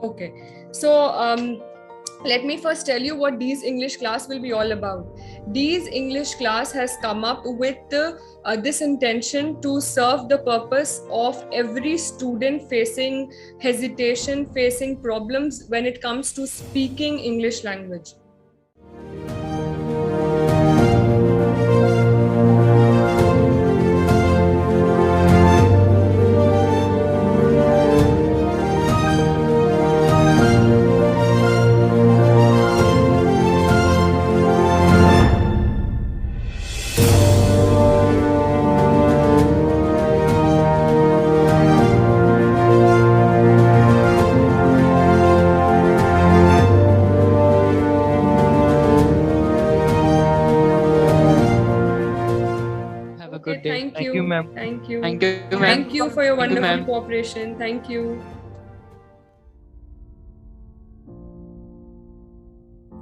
Okay. So let me first tell you what Dee's English class will be all about. Dee's English class has come up with this intention to serve the purpose of every student facing hesitation, facing problems when it comes to speaking English language. Good day. Thank you, you, ma'am. Thank you. Thank you, ma'am. Thank you for your Thank you, wonderful ma'am. cooperation. Thank you.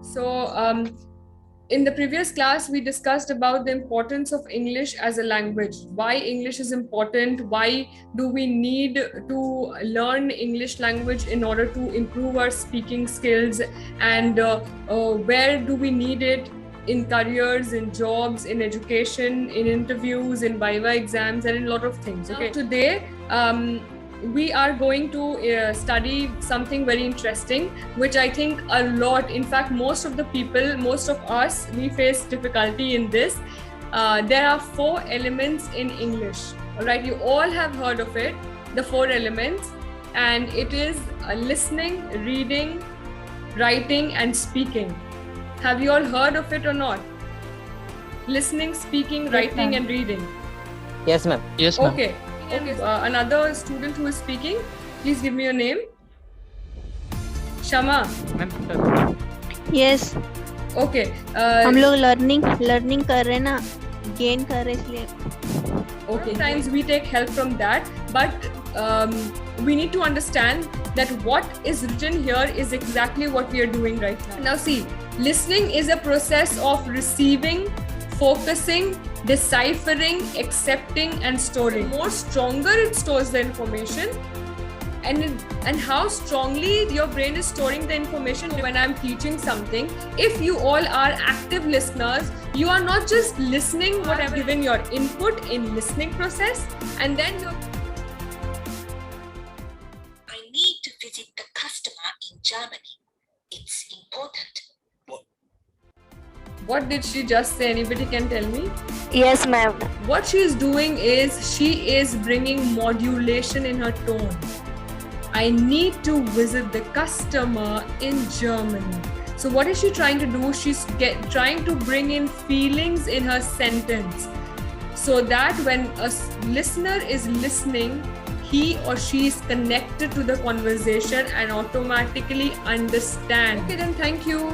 So, in the previous class, we discussed about the importance of English as a language. Why English is important? Why do we need to learn English language in order to improve our speaking skills? And where do we need it? In careers, in jobs, in education, in interviews, in Viva exams, and in a lot of things. Okay. Today, we are going to study something very interesting, which I think a lot, in fact, most of the people, most of us, we face difficulty in this. There are 4 elements in English. All right, you all have heard of it, the 4 elements, and it is listening, reading, writing, and speaking. Have you all heard of it or not? Listening, speaking, writing, and reading. Yes, ma'am. Yes, ma'am. Okay. Another student who is speaking, please give me your name. Shama. Ma'am, Yes, Okay. हम लोग learning कर रहे हैं ना, gain कर रहे हैं इसलिए. Okay. Sometimes we take help from that, but we need to understand that what is written here is exactly what we are doing right now. Now see, listening is a process of receiving, focusing, deciphering, accepting, and storing. The more stronger it stores the information, and how strongly your brain is storing the information. When I'm teaching something, if you all are active listeners, you are not just listening what I've given your input in listening process, and then you're I need to visit the customer in Germany. It's important. what did she just say? Anybody can tell me? Yes, ma'am. What she is doing is she is bringing modulation in her tone. I need to visit the customer in Germany. So what is she trying to do? She's trying to bring in feelings in her sentence, so that when a listener is listening, he or she is connected to the conversation and automatically understand. Okay, then thank you.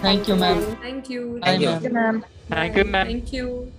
Thank you, ma'am. Thank you. Thank you. Thank you, ma'am. Thank you.